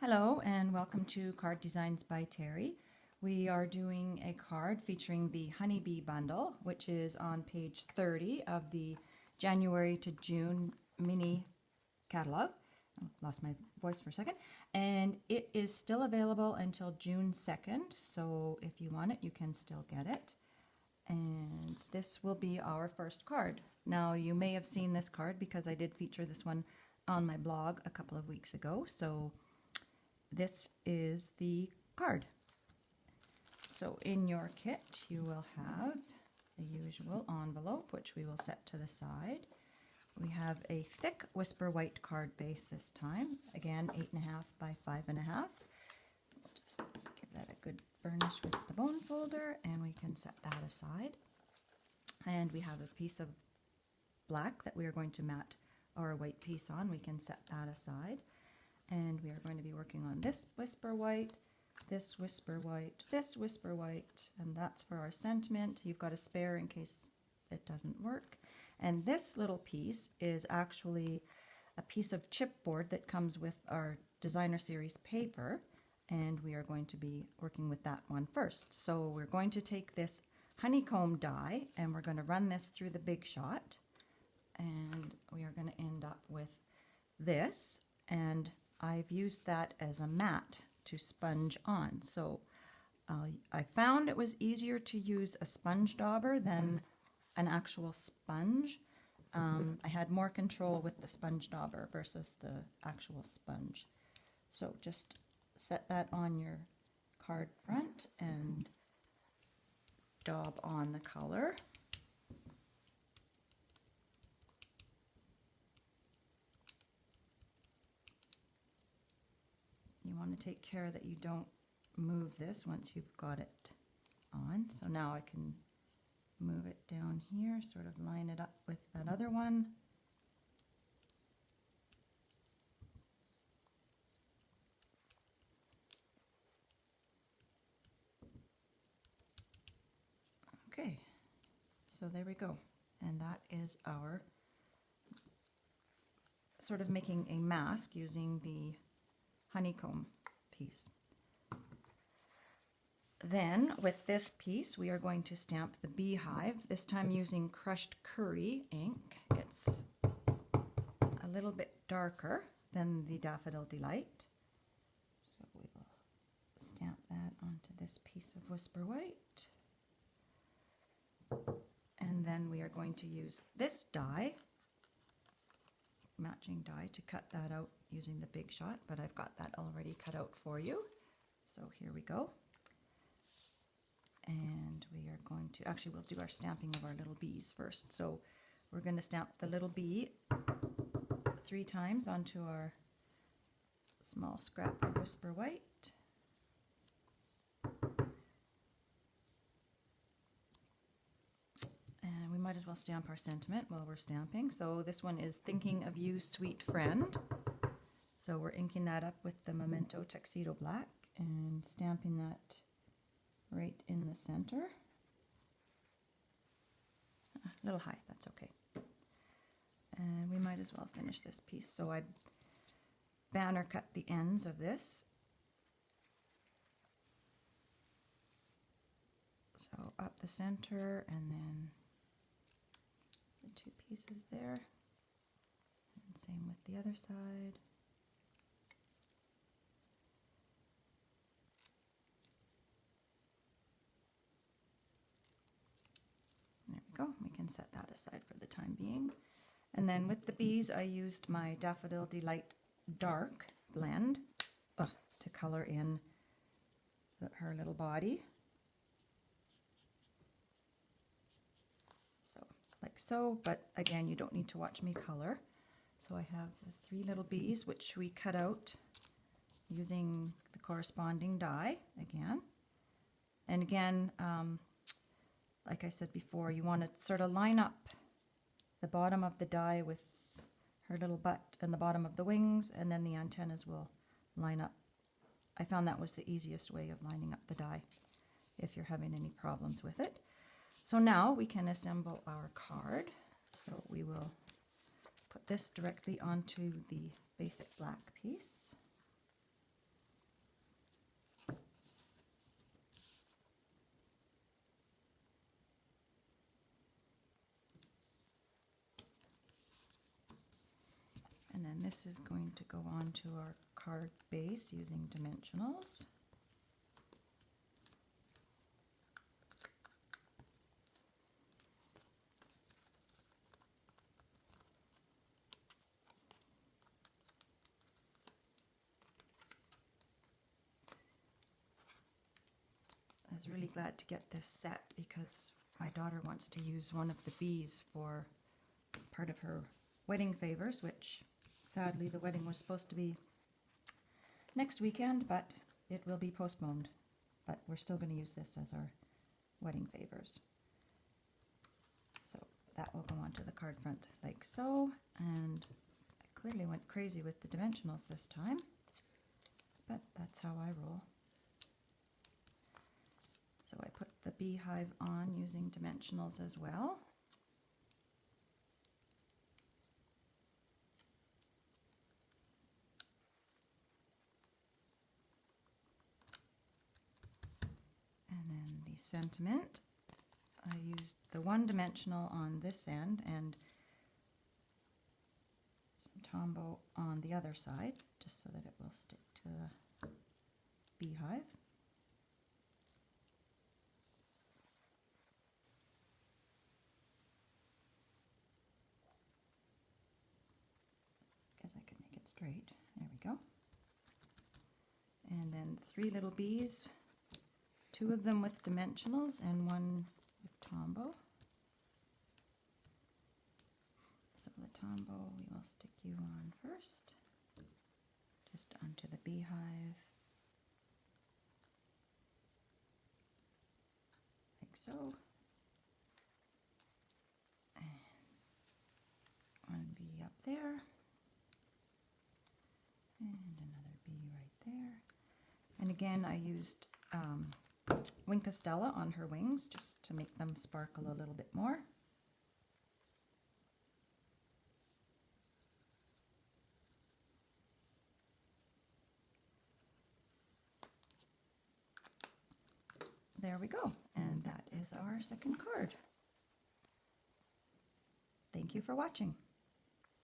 Hello and welcome to Card Designs by Terry. We are doing a card featuring the Honeybee bundle, which is on page 30 of the January to June mini catalog. I lost my voice for a second. And it is still available until June 2nd, so if you want it, you can still get it. And this will be our first card. Now, you may have seen this card because I did feature this one on my blog a couple of weeks ago, so this is the card. So in your kit you will have the usual envelope, which we will set to the side. We have a thick Whisper White card base this time, again 8.5 by 5.5. We'll just give that a good burnish with the bone folder and we can set that aside. And we have a piece of black that we are going to mat our white piece on. We can set that aside. And we are going to be working on this Whisper White, this Whisper White, this Whisper White, and that's for our sentiment. You've got a spare in case it doesn't work. And this little piece is actually a piece of chipboard that comes with our designer series paper, and we are going to be working with that one first. So we're going to take this honeycomb die and we're going to run this through the Big Shot, and we are going to end up with this, and I've used that as a mat to sponge on. So I found it was easier to use a sponge dauber than an actual sponge. I had more control with the sponge dauber versus the actual sponge. So just set that on your card front and daub on the color. You want to take care that you don't move this once you've got it on. So now I can move it down here, sort of line it up with that other one. Okay, so there we go. And that is our sort of making a mask using the honeycomb piece. Then with this piece we are going to stamp the beehive, this time using crushed curry ink. It's a little bit darker than the Daffodil Delight. So we will stamp that onto this piece of Whisper White. And then we are going to use this die, matching die, to cut that out using the Big Shot, but I've got that already cut out for you. So here we go. And we are going to, actually we'll do our stamping of our little bees first. So we're going to stamp the little bee 3 times onto our small scrap of Whisper White. And we might as well stamp our sentiment while we're stamping. So this one is Thinking of You, Sweet Friend. So we're inking that up with the Memento Tuxedo Black and stamping that right in the center. A little high, that's okay. And we might as well finish this piece. So I banner cut the ends of this. So up the center and then the 2 pieces there. And same with the other side. Go. We can set that aside for the time being. And then with the bees I used my Daffodil Delight Dark blend to color in her little body. So like so, but again you don't need to watch me color. So I have the 3 little bees which we cut out using the corresponding die again. And again, like I said before, you want to sort of line up the bottom of the die with her little butt and the bottom of the wings, and then the antennas will line up. I found that was the easiest way of lining up the die if you're having any problems with it. So now we can assemble our card. So we will put this directly onto the basic black piece. then this is going to go onto our card base using dimensionals. I was really glad to get this set because my daughter wants to use one of the bees for part of her wedding favors, which sadly the wedding was supposed to be next weekend, but it will be postponed. But we're still going to use this as our wedding favors. So that will go onto the card front like so, and I clearly went crazy with the dimensionals this time, but that's how I roll. So I put the beehive on using dimensionals as well. And then the sentiment, I used the one dimensional on this end and some Tombow on the other side, just so that it will stick to the beehive. I could make it straight. There we go. And then 3 little bees, 2 of them with dimensionals and 1 with Tombow. So the Tombow we will stick you on first, just onto the beehive, like so. And 1 bee up there. And another bee right there. And again, I used Winkostella on her wings just to make them sparkle a little bit more. There we go. And that is our second card. Thank you for watching.